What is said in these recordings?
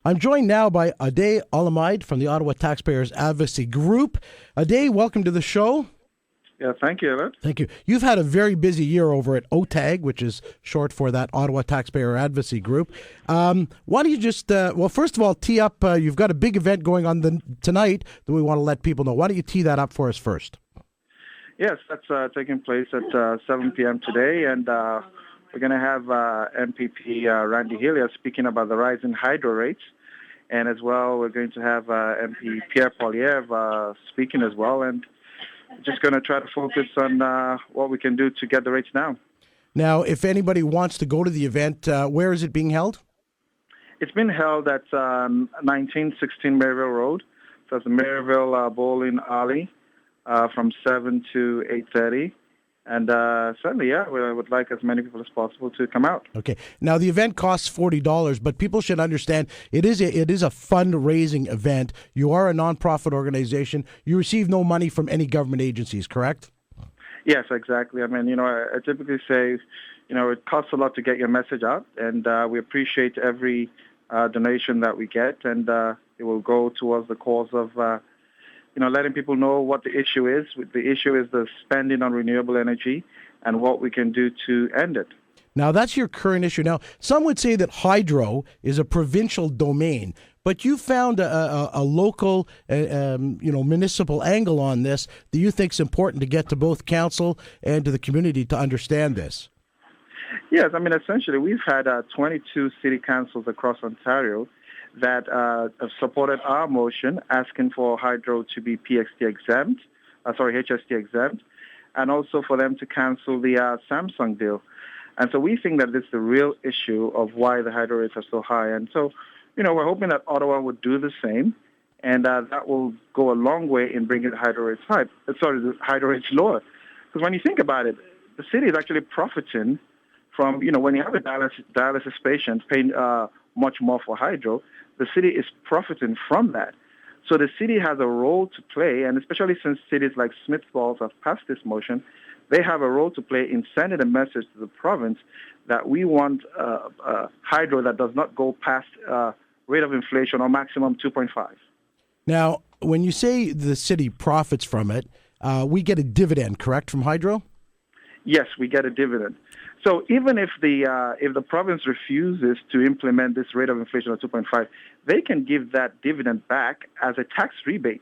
I'm joined now by Aday Alamide from the Ottawa Taxpayers Advocacy Group. Aday, welcome to the show. Yeah, thank you, Ellen. Thank you. You've had a very busy year over at OTAG, which is short for that Ottawa Taxpayer Advocacy Group. Why don't you just, first of all, tee up, you've got a big event going on tonight that we want to let people know. Why don't you tee that up for us first? Yes, that's taking place at 7 p.m. today, and we're going to have MPP Randy Hillier speaking about the rise in hydro rates. And as well, we're going to have MP Pierre Poilievre speaking as well, and just going to try to focus on what we can do to get the rates down. Now, if anybody wants to go to the event, where is it being held? It's been held at 1916 Maryville Road. So it's Maryville Bowling Alley from 7 to 8:30. And certainly, we would like as many people as possible to come out. Okay. Now, the event costs $40, but people should understand it is a fundraising event. You are a nonprofit organization. You receive no money from any government agencies, correct? Yes, exactly. I mean, I typically say, it costs a lot to get your message out, and we appreciate every donation that we get, and it will go towards the cause of letting people know what the issue is. The issue is the spending on renewable energy and what we can do to end it. Now, that's your current issue. Now, some would say that hydro is a provincial domain, but you found a local, municipal angle on this that you think is important to get to both council and to the community to understand this. Yes, I mean, essentially, we've had 22 city councils across Ontario that have supported our motion asking for hydro to be HST exempt, and also for them to cancel the Samsung deal. And so we think that this is the real issue of why the hydro rates are so high. And so, we're hoping that Ottawa would do the same, and that will go a long way in bringing the hydro rates lower. Because when you think about it, the city is actually profiting from, when you have a dialysis patient paying much more for hydro, the city is profiting from that. So the city has a role to play, and especially since cities like Smith Falls have passed this motion, they have a role to play in sending a message to the province that we want hydro that does not go past rate of inflation or maximum 2.5. Now, when you say the city profits from it, we get a dividend, correct, from hydro? Yes, we get a dividend. So even if the province refuses to implement this rate of inflation of 2.5, they can give that dividend back as a tax rebate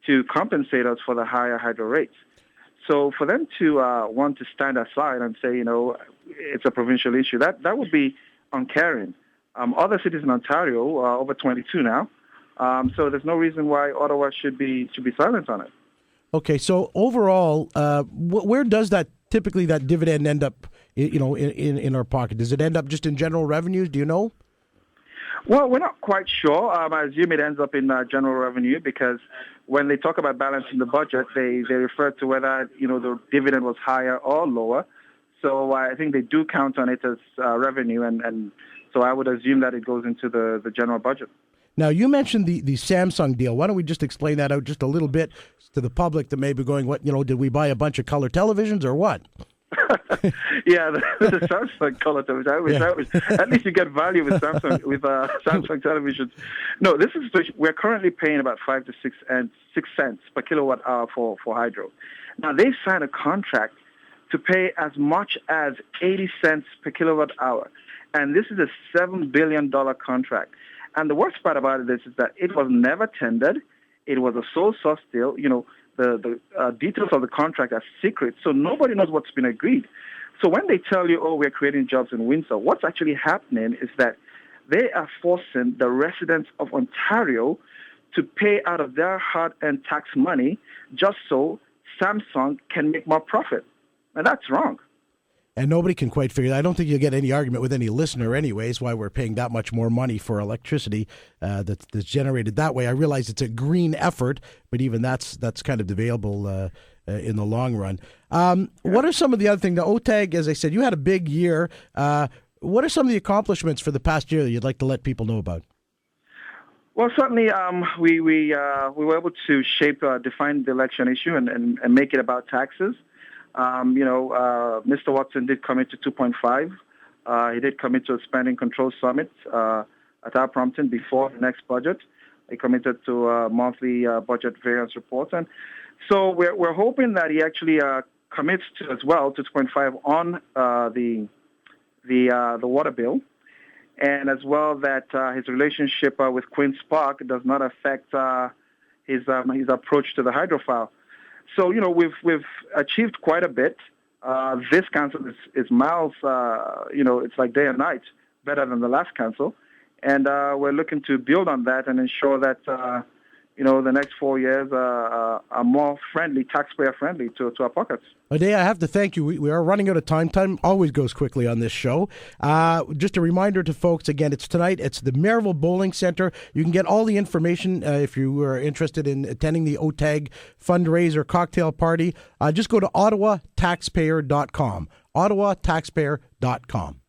to compensate us for the higher hydro rates. So for them to want to stand aside and say, it's a provincial issue, that would be uncaring. Other cities in Ontario are over 22 now, so there's no reason why Ottawa should be silent on it. Okay, so overall, where does typically that dividend end up? In our pocket? Does it end up just in general revenues? Do you know? Well, we're not quite sure. I assume it ends up in general revenue because when they talk about balancing the budget, they refer to whether, the dividend was higher or lower. So I think they do count on it as revenue, and so I would assume that it goes into the general budget. Now, you mentioned the Samsung deal. Why don't we just explain that out just a little bit to the public that may be going, did we buy a bunch of color televisions or what? Yeah, the Samsung color television. At least you get value with Samsung televisions. No, we're currently paying about 5 to 6 cents per kilowatt hour for hydro. Now they signed a contract to pay as much as 80 cents per kilowatt hour, and this is a $7 billion contract. And the worst part about it is that it was never tendered. It was a sole source deal. The details of the contract are secret, so nobody knows what's been agreed. So when they tell you, we're creating jobs in Windsor, what's actually happening is that they are forcing the residents of Ontario to pay out of their hard-earned tax money just so Samsung can make more profit. Now, that's wrong. And nobody can quite figure that. I don't think you'll get any argument with any listener anyways why we're paying that much more money for electricity that's generated that way. I realize it's a green effort, but even that's kind of debatable in the long run. What are some of the other things? The OTAG, as I said, you had a big year. What are some of the accomplishments for the past year that you'd like to let people know about? Well, certainly we were able to define the election issue and make it about taxes. Mr. Watson did commit to 2.5. He did commit to a spending control summit at our prompting before the next budget. He committed to monthly budget variance reports. And so we're hoping that he actually commits to as well to 2.5 on the water bill, and as well that his relationship with Queen's Park does not affect his approach to the hydrofowl. So we've achieved quite a bit. This council is miles, it's like day and night better than the last council, and we're looking to build on that and ensure that the next 4 years are more friendly, taxpayer friendly to our pockets. Ade, I have to thank you. We are running out of time. Time always goes quickly on this show. Just a reminder to folks, again, it's tonight. It's the Maryville Bowling Center. You can get all the information if you are interested in attending the OTAG fundraiser cocktail party. Just go to ottawataxpayer.com, ottawataxpayer.com.